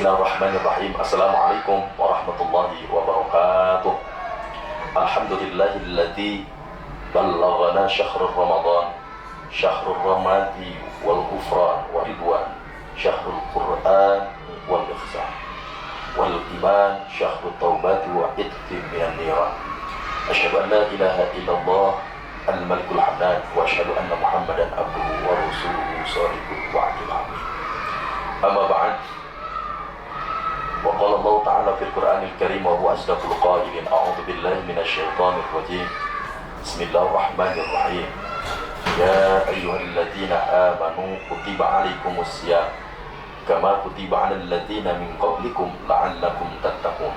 Bismillahirrahmanirrahim. Assalamualaikum warahmatullahi wabarakatuh. Alhamdulillahilladzi ballaghana syahrul Ramadan, syahrul ramadi wal ghufran wa ridwan, syahrul Qur'an wal ikhsan wal iman, syahrul taubati wa itqi minan niran. Asyhadu an la ilaha illallah al-malikul hamdan wa asyhadu anna Muhammadan abduhu wa rasuluhu shadiqul wa'dil amin. Amma ba'd. Wa qala Allah ta'ala fil Qur'anil Karim wa huwa asdaqul qailin. A'udzu billahi minasy syaithanir rajim. Bismillahirrahmanirrahim. Ya ayyuhalladzina amanu kutiba 'alaikumus syiyam kama kutiba 'alal ladzina min qablikum la'allakum tattaqun.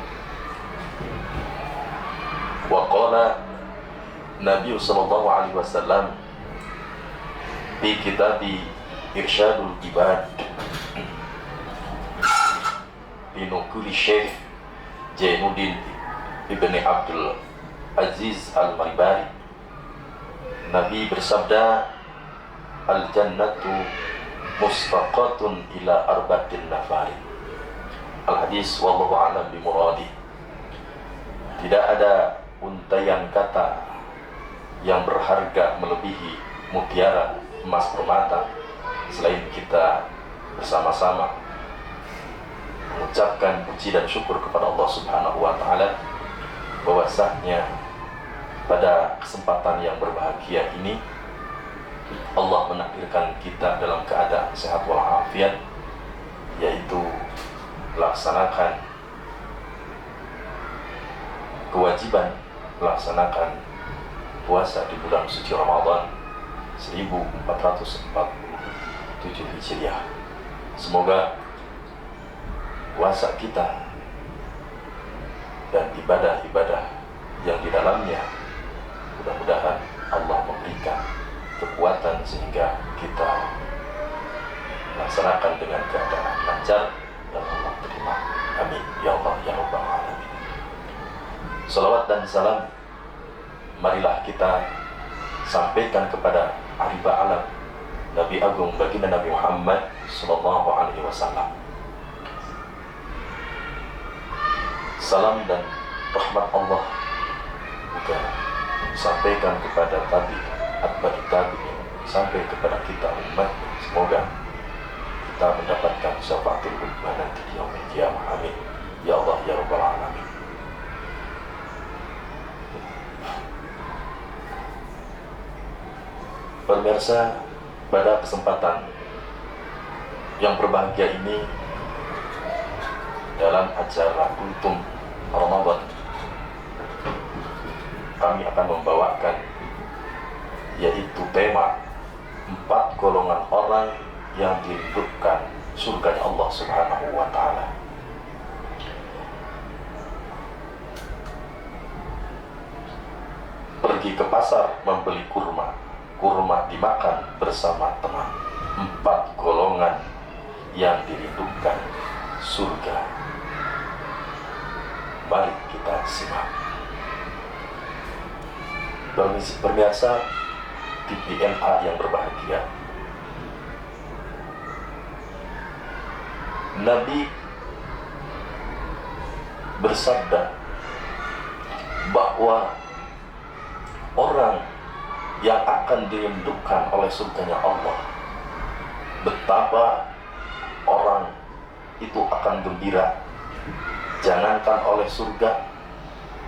Wa qala Nabi sallallahu alaihi wasallam fi kitabi Irsyadul Ibad binukuli Syekh Jainuddin Ibni Abdul Aziz Al-Maribari. Nabi bersabda, Al-jannatu mustaqatun ila arba'atin nafari. Al-hadis wallahu a'lam bimuradi. Tidak ada untaian kata yang berharga melebihi mutiara emas permata selain kita bersama-sama mengucapkan puji dan syukur kepada Allah Subhanahu wa taala bahwasanya pada kesempatan yang berbahagia ini Allah menakdirkan kita dalam keadaan sehat walafiat, yaitu melaksanakan kewajiban melaksanakan puasa di bulan suci Ramadan 1447 Hijriah. Semoga puasa kita dan ibadah-ibadah yang di dalamnya mudah-mudahan Allah memberikan kekuatan sehingga kita melaksanakan dengan keadaan lancar dan Allah terima. Amin ya Allah ya Rabbal alamin. Salawat dan salam marilah kita sampaikan kepada Arifah Alam Nabi Agung baginda Nabi Muhammad sallallahu alaihi wasallam. Salam dan rahmat Allah juga sampaikan kepada atba'i tabi'in, sampai kepada kita umat. Semoga kita mendapatkan syafaatul ummah nanti di yaumil qiyamah. Amin ya Allah ya Rabbal alamin. Pemirsa, pada kesempatan yang berbahagia ini dalam acara Kultum Ramadan kami akan membawakan yaitu tema 4 golongan orang yang diridhokan surganya Allah Subhanahu wa taala. Pergi ke pasar membeli kurma dimakan bersama teman. 4 golongan yang diridhokan surga. Mari kita simak. Pemirsa TVNA yang berbahagia, Nabi bersabda bahwa orang yang akan dirindukan oleh surganya Allah, betapa orang itu akan gembira. Jangankan oleh surga,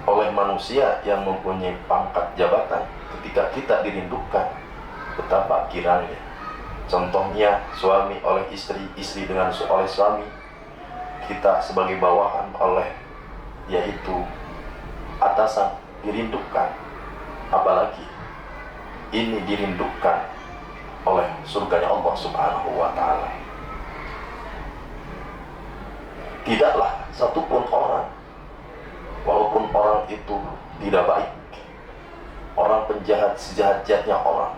oleh manusia yang mempunyai pangkat jabatan, ketika kita dirindukan, betapa kiranya. Contohnya suami oleh istri, istri oleh suami, kita sebagai bawahan oleh yaitu atasan dirindukan, apalagi ini dirindukan oleh surganya Allah Subhanahu wa taala. Tidaklah satupun orang, walaupun orang itu tidak baik, orang penjahat sejahat-jahatnya orang,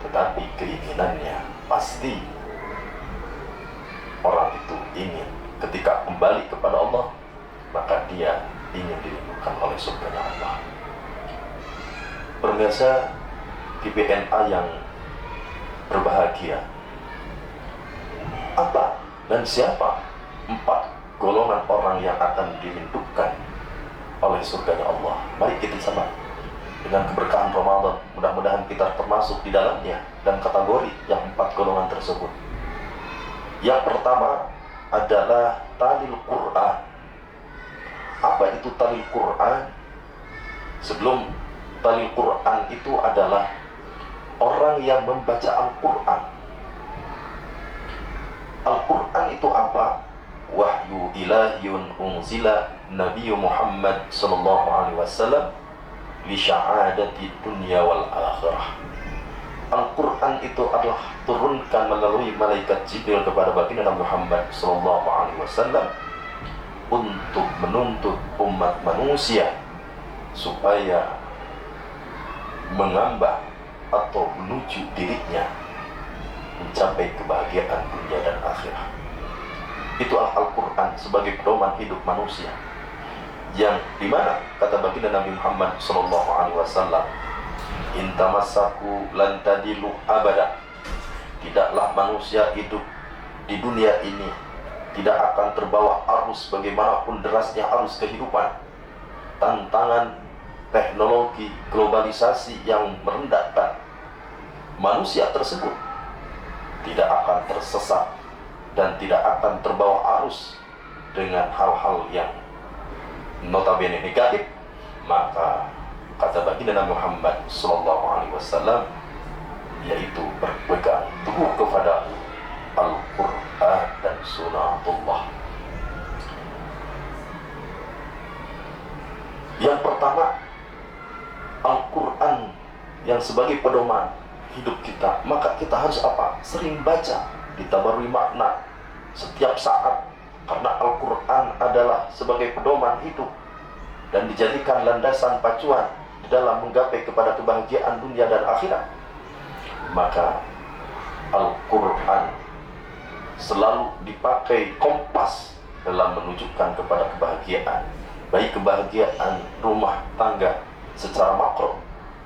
tetapi keinginannya pasti orang itu ingin ketika kembali kepada Allah, maka dia ingin dirindukan oleh surganya Allah. Pemirsa TVNA yang berbahagia, apa dan siapa 4 golongan orang yang akan dilindungkan oleh surganya Allah. Mari kita sama dengan keberkahan Ramadan, mudah-mudahan kita termasuk di dalamnya dan kategori yang 4 golongan tersebut. Yang pertama adalah talil Quran. Apa itu talil Quran? Sebelum talil Quran itu adalah orang yang membaca Al-Quran. Al-Quran itu apa? Wahyu ilahiyun unzila Nabi Muhammad sallallahu alaihi wasallam li sya'adati dunya wal akhirah. Al-Quran itu adalah turunkan melalui malaikat Jibril kepada baginda Nabi Muhammad sallallahu alaihi wasallam untuk menuntut umat manusia supaya mengambah atau menuju dirinya mencapai kebahagiaan dunia dan akhirat. Itulah Al-Quran sebagai pedoman hidup manusia, yang dimana kata baginda Nabi Muhammad SAW, intamassaku lan tadilu abada. Tidaklah manusia hidup di dunia ini tidak akan terbawa arus bagaimanapun derasnya arus kehidupan, tantangan teknologi globalisasi yang merendahkan. Manusia tersebut tidak akan tersesat dan tidak akan terbawa arus dengan hal-hal yang notabene negatif. Maka kata baginda Nabi Muhammad SAW, yaitu berpegang teguh kepada Al-Quran dan Sunnatullah. Yang pertama, Al-Quran yang sebagai pedoman hidup kita, maka kita harus apa? Sering baca, ditabarui makna setiap saat, karena Al-Quran adalah sebagai pedoman hidup dan dijadikan landasan pacuan di dalam menggapai kepada kebahagiaan dunia dan akhirat. Maka Al-Quran selalu dipakai kompas dalam menunjukkan kepada kebahagiaan, baik kebahagiaan rumah tangga secara makro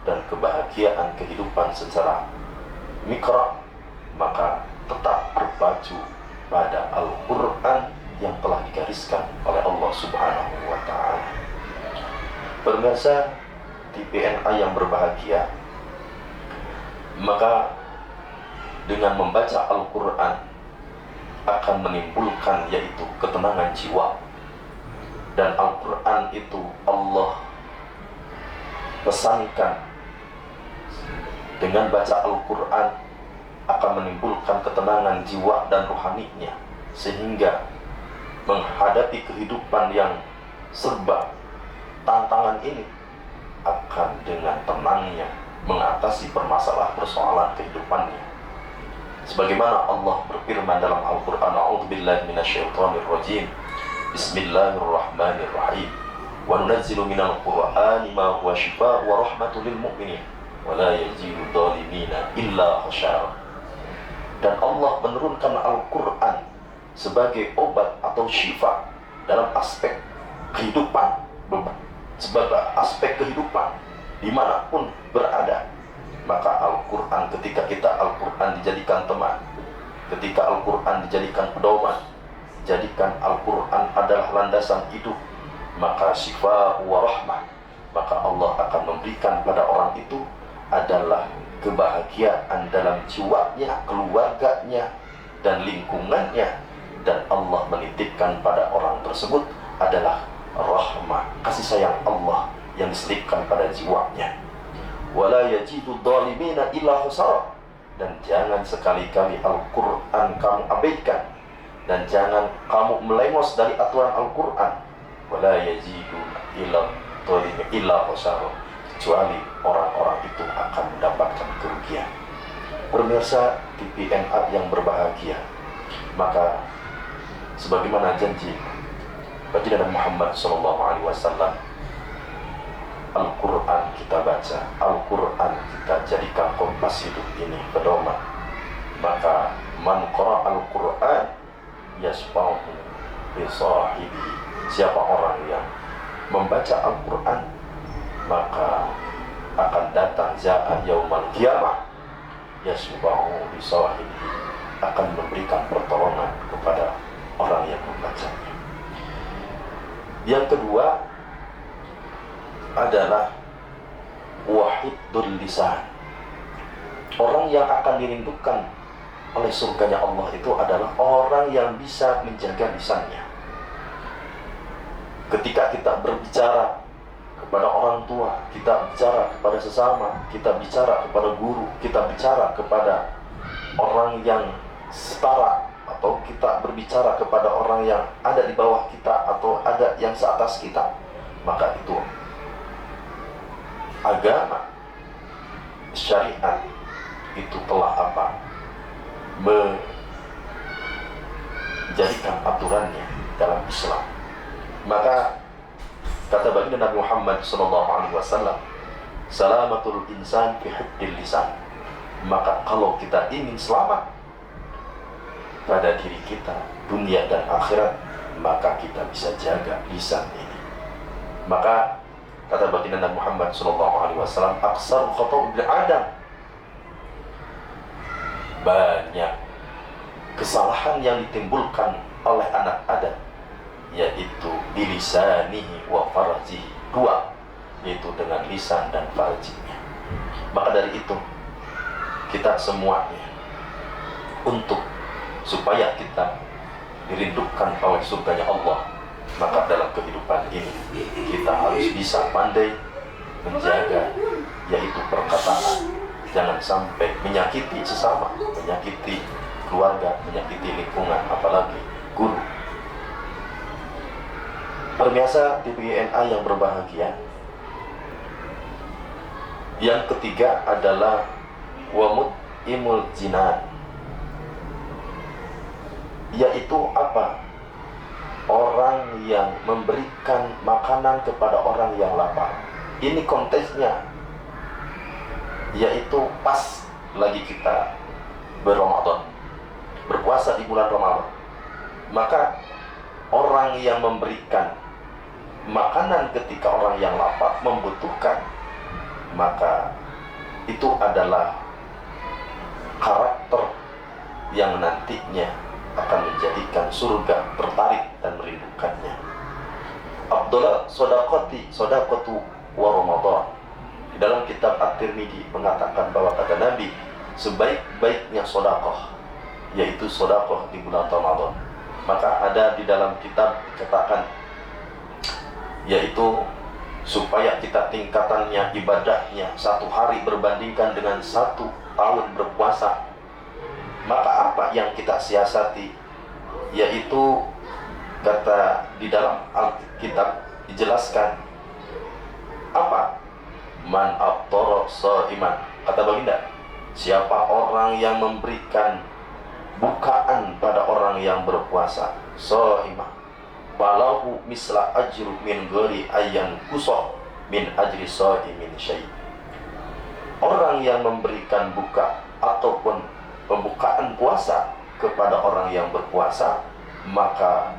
dan kebahagiaan kehidupan secara mikro. Maka tetap berpacu pada Al-Quran yang telah digariskan oleh Allah Subhanahu wa Ta'ala. Pemirsa di PNA yang berbahagia, maka dengan membaca Al-Quran akan menimbulkan yaitu ketenangan jiwa. Dan Al-Quran itu Allah pesankan, dengan baca Al-Quran akan menimbulkan ketenangan jiwa dan rohaninya, sehingga menghadapi kehidupan yang serba tantangan ini akan dengan tenangnya mengatasi persoalan kehidupannya. Sebagaimana Allah berfirman dalam Al-Quran, a'udzubillahi minasyaitonirrajim, bismillahirrahmanirrahim, wa nunazzilu minal qur'ani ma huwa shifa' wa rahmatul lil mu'minin wa la yazidu dhalimina illa khasara. Dan Allah menurunkan Al-Quran sebagai obat atau syifa dalam aspek kehidupan, sebagai aspek kehidupan dimanapun berada. Maka Al-Quran, ketika kita Al-Quran dijadikan teman, ketika Al-Quran dijadikan pedoman, jadikan Al-Quran adalah landasan hidup, maka syifa wa rahmah, maka Allah akan memberikan pada orang itu adalah kebahagiaan dalam jiwanya, keluarganya, dan lingkungannya. Dan Allah menitipkan pada orang tersebut adalah rahmah, kasih sayang Allah yang diselipkan pada jiwanya. Wala yajidu dhalimina illa khusara. Dan jangan sekali-kali Al-Quran kamu abaikan, dan jangan kamu melengos dari aturan Al-Quran. Wala yajidu illa khusara, kecuali orang-orang itu akan mendapatkan kerugian. Pemirsa TPNA yang berbahagia, maka sebagaimana janji baginda Nabi Muhammad SAW, Al-Quran kita baca, Al-Quran kita jadikan kompas hidup ini pedoman. Maka man qara Al-Quran yasfa'u bi sahibi, siapa orang yang membaca Al-Quran maka akan datang za'a yaumal qiyamah yasfa'u bi sahibi, akan memberikan pertolongan kepada orang yang membacanya. Yang kedua adalah wahidul lisan. Orang yang akan dirindukan oleh surganya Allah itu adalah orang yang bisa menjaga lisannya. Ketika kita berbicara kepada orang tua, kita bicara kepada sesama, kita bicara kepada guru, kita bicara kepada orang yang setara, atau kita berbicara kepada orang yang ada di bawah kita atau ada yang seatas kita, maka itu agama syariat itu telah menjadikan aturannya dalam Islam. Maka kata baginda Nabi Muhammad SAW, salamatul insan fi hifdzil lisan. Maka kalau kita ingin selamat pada diri kita dunia dan akhirat, maka kita bisa jaga lisan ini. Maka kata baginda Nabi Muhammad SAW, aksar khata'u bil adam, banyak kesalahan yang ditimbulkan oleh anak Adam, yaitu bilisanihi wa farjihi, dua, yaitu dengan lisan dan farjinya. Maka dari itu kita semuanya, untuk supaya kita dirindukan oleh surganya Allah, maka dalam kehidupan ini kita harus bisa pandai menjaga, yaitu perkataan. Jangan sampai menyakiti sesama, menyakiti keluarga, menyakiti lingkungan, apalagi guru. Pemirsa TVNA yang berbahagia, yang ketiga adalah wamut imul jinan, yaitu apa? Orang yang memberikan makanan kepada orang yang lapar. Ini konteksnya, yaitu pas lagi kita berRamadan, berpuasa di bulan Ramadan. Maka orang yang memberikan makanan ketika orang yang lapar membutuhkan, maka itu adalah karakter yang nantinya akan menjadikan surga tertarik dan merindukannya. Abdullah sodaqatu wa Ramadan, di dalam kitab At-Tirmidzi mengatakan bahwa kata Nabi, sebaik-baiknya sedekah yaitu sedekah di bulan Ramadan. Maka ada di dalam kitab dikatakan, yaitu supaya kita tingkatannya ibadahnya satu hari berbandingkan dengan 1 tahun berpuasa. Maka apa yang kita siasati, yaitu kata di dalam Alkitab dijelaskan apa? Man aftara shaiman, kata baginda, siapa orang yang memberikan bukaan pada orang yang berpuasa, shaimah, falahu misla ajru min ghairi ayyan kusah min ajri shaimin syai'. Orang yang memberikan buka ataupun pembukaan puasa kepada orang yang berpuasa, maka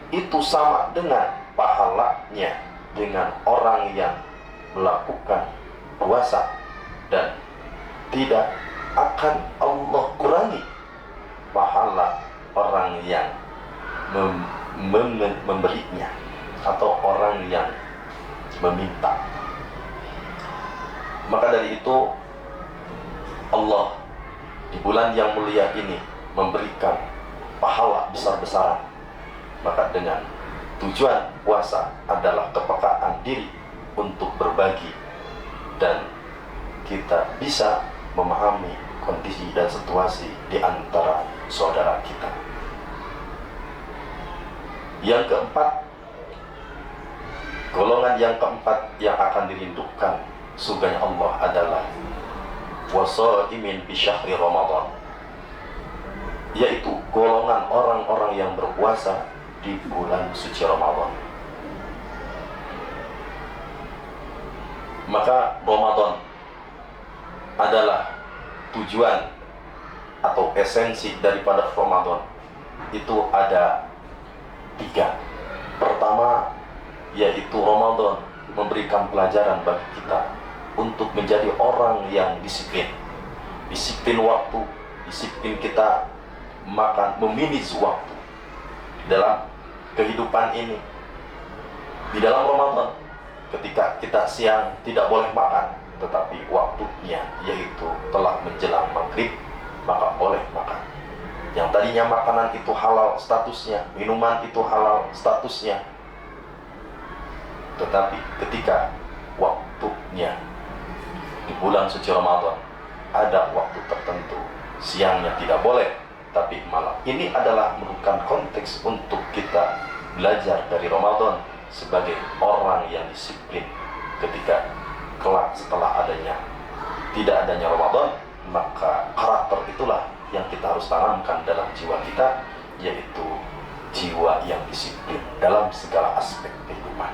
itu sama dengan pahalanya dengan orang yang melakukan puasa, dan tidak akan Allah kurangi pahala orang yang memberinya atau orang yang meminta. Maka dari itu Allah di bulan yang mulia ini memberikan pahala besar-besaran. Maka dengan tujuan puasa adalah kepekaan diri untuk berbagi, dan kita bisa memahami kondisi dan situasi di antara saudara kita. Yang keempat, golongan yang keempat yang akan dirindukan surganya Allah adalah wasaimin bi syahri Ramadan, yaitu golongan orang-orang yang berpuasa di bulan suci Ramadan. Maka Ramadan adalah tujuan atau esensi daripada Ramadan itu ada 3. Pertama, yaitu Ramadan memberikan pelajaran bagi kita untuk menjadi orang yang disiplin. Disiplin waktu, disiplin kita makan, memanage waktu dalam kehidupan ini. Di dalam Ramadan, ketika kita siang tidak boleh makan, tetapi waktunya yaitu telah menjelang maghrib, maka boleh makan. Yang tadinya makanan itu halal statusnya, minuman itu halal statusnya, tetapi ketika waktunya di bulan suci Ramadan ada waktu tertentu, siangnya tidak boleh, tapi malam. Ini adalah merupakan konteks untuk kita belajar dari Ramadan sebagai orang yang disiplin. Ketika kelak setelah tidak adanya Ramadan, maka karakter itulah yang kita harus tanamkan dalam jiwa kita, yaitu jiwa yang disiplin dalam segala aspek kehidupan.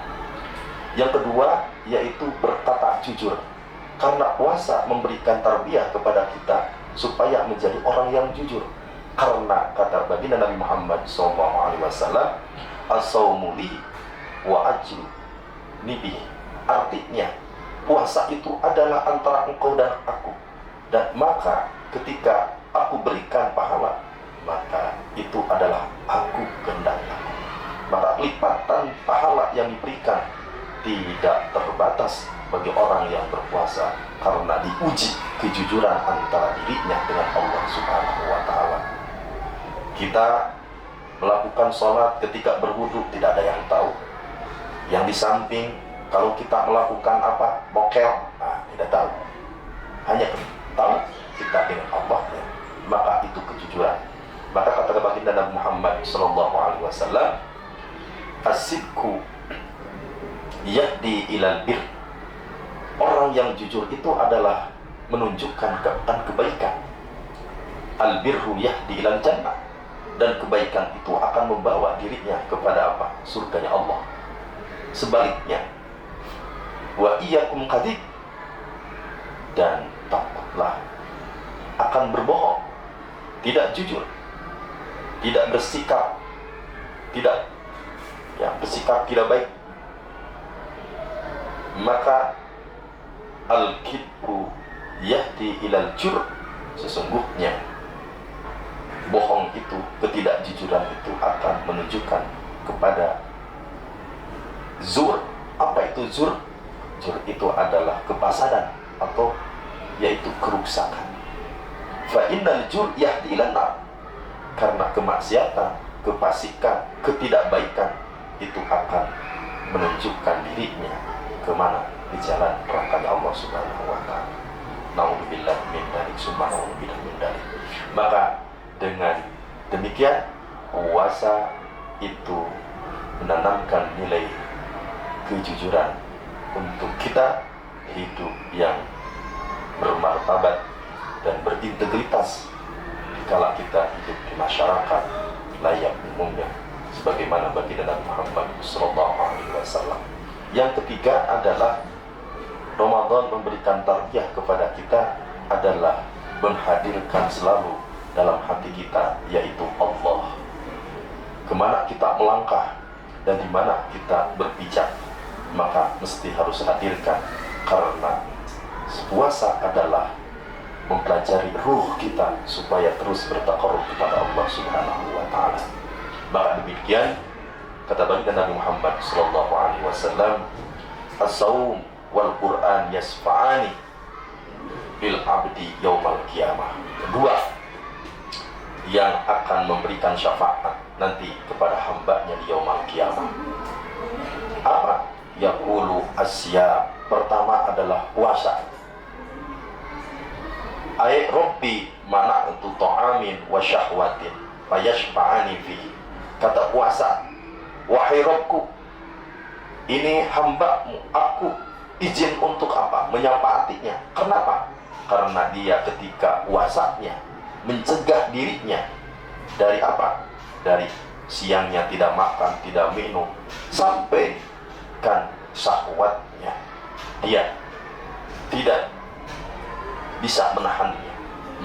Yang kedua yaitu berkata jujur, karena puasa memberikan tarbiyah kepada kita supaya menjadi orang yang jujur. Karena kata baginda Nabi Muhammad SAW, as-saumu li wa ajru nibi. Artinya puasa itu adalah antara engkau dan aku, dan maka ketika aku berikan pahala, maka itu adalah aku kehendak aku. Maka lipatan pahala yang diberikan tidak terbatas bagi orang yang berpuasa, karena diuji kejujuran antara dirinya dengan Allah Subhanahu wa Ta'ala. Kita melakukan sholat ketika berwudu tidak ada yang tahu. Yang di samping, kalau kita melakukan apa, mokel, tidak tahu. Hanya tahu kita dengan Allah, ya. Maka itu kejujuran. Maka kata baginda Nabi Muhammad SAW, as-sidqu yahdi ilal bir. Orang yang jujur itu adalah menunjukkan kebaikan. Al-birru yahdi ilal jannah. Dan kebaikan itu akan membawa dirinya kepada apa? Surganya Allah. Sebaliknya, wa iyyakum kadhib, dan takutlah akan berbohong, tidak jujur, tidak bersikap tidak baik. Maka al-kidbu yahdi ilal jur, sesungguhnya bohong itu, ketidakjujuran itu akan menunjukkan kepada zur. Apa itu zur? Zur itu adalah kefasadan atau yaitu kerusakan. Fa innal jur yahdi ilan nar. Karena kemaksiatan, kefasikan, ketidakbaikan itu akan menunjukkan dirinya kemana? Di jalan nerakanya Allah Subhanahu wa Ta'ala. Nauzubillah min dzalik, summa nauzubillah min dzalik. Maka dengan demikian, puasa itu menanamkan nilai kejujuran untuk kita hidup yang bermartabat dan berintegritas dikala kita hidup di masyarakat layak umumnya, sebagaimana baginda Nabi Muhammad SAW. Yang ketiga adalah Ramadan memberikan tarbiyah kepada kita adalah menghadirkan selalu dalam hati kita, yaitu Allah. Kemana kita melangkah dan di mana kita berpijak, maka mesti harus hadirkan, karena puasa adalah mempelajari ruh kita supaya terus bertaqarrub kepada Allah Subhanahu wa Ta'ala. Maka demikian kata baginda Nabi Muhammad SAW, as-saum wal Qur'an yasfa'ani bil abdi yaumal qiyamah. Kedua yang akan memberikan syafaat nanti kepada hambanya di yaumal qiyamah. Apa? Yaqulu asya. Pertama adalah puasa. Ay Rabbi mana'tu ta'amin wa syahwatin fayashfa'ani fihi. Kata puasa, wahai Rabbku, ini hambamu, aku izin untuk apa? Menyafaatinya. Kenapa? Karena dia ketika puasanya mencegah dirinya dari apa? Dari siangnya tidak makan, tidak minum, sampai kan syahwatnya dia tidak bisa menahannya,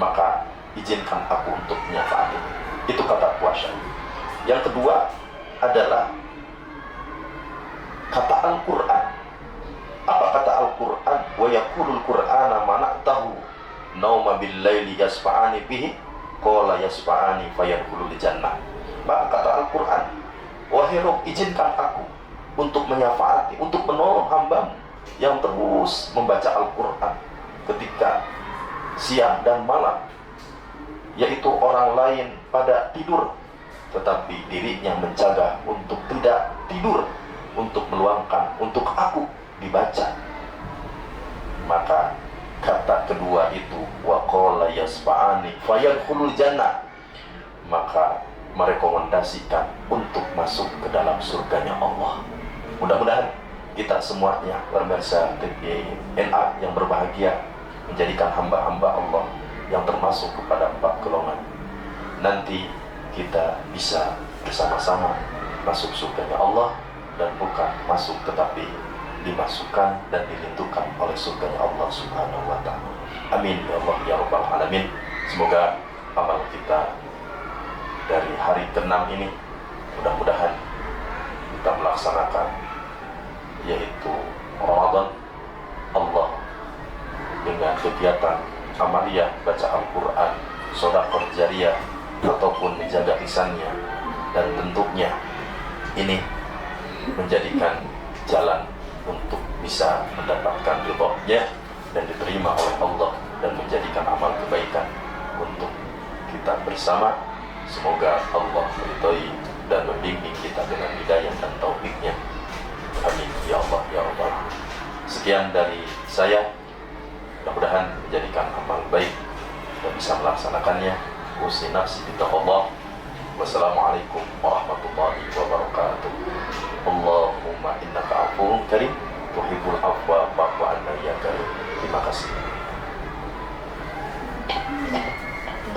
maka izinkan aku untuk menyafaati. Itu kata puasa. Yang kedua adalah kata Al-Quran. Apa kata Al-Quran? Wa yaqulul Qur'ana mana'tahu nauma bil-laili yasfa'ani bihi qala yasfa'ani fayadkhulul jannah. Maka kata Al-Quran, wahai Rabb, izinkan aku untuk menyafaati, untuk menolong hamba yang terus membaca Al-Quran ketika siang dan malam, yaitu orang lain pada tidur, tetapi dirinya menjaga untuk tidak tidur, untuk meluangkan untuk aku dibaca. Maka kata kedua itu, wa qala yasfa'ani fayadkhulul jannah, maka merekomendasikan untuk masuk ke dalam surganya Allah. Mudah-mudahan kita semuanya pemirsa TVNA yang berbahagia menjadikan hamba-hamba Allah yang termasuk kepada 4 golongan. Nanti kita bisa bersama-sama masuk surganya Allah, dan bukan masuk tetapi dimasukkan dan dilindungi oleh surganya Allah Subhanahu wa ta'ala. Amin ya Allah ya rabbal alamin. Semoga amal kita dari hari ke-6 ini mudah-mudahan kita melaksanakan, yaitu Ramadan Allah dengan kegiatan amaliyah baca Al-Quran, sedekah jariyah ataupun menjaga lisannya, dan bentuknya ini menjadikan jalan untuk bisa mendapatkan ridhonya dan diterima oleh Allah, dan menjadikan amal kebaikan untuk kita bersama. Semoga Allah meridhai dan membimbing kita dengan hidayah dan taufiknya. Amin ya Allah ya Rabbal alamin. Sekian dari saya, mudah-mudahan menjadikan amal baik dan bisa melaksanakannya. Usi nafsi bitaqwallah. Wassalamualaikum warahmatullahi wabarakatuh. Allahumma innaka afuwwun karim tuhibbul afwa fa'fu anna ya karim. Terima kasih.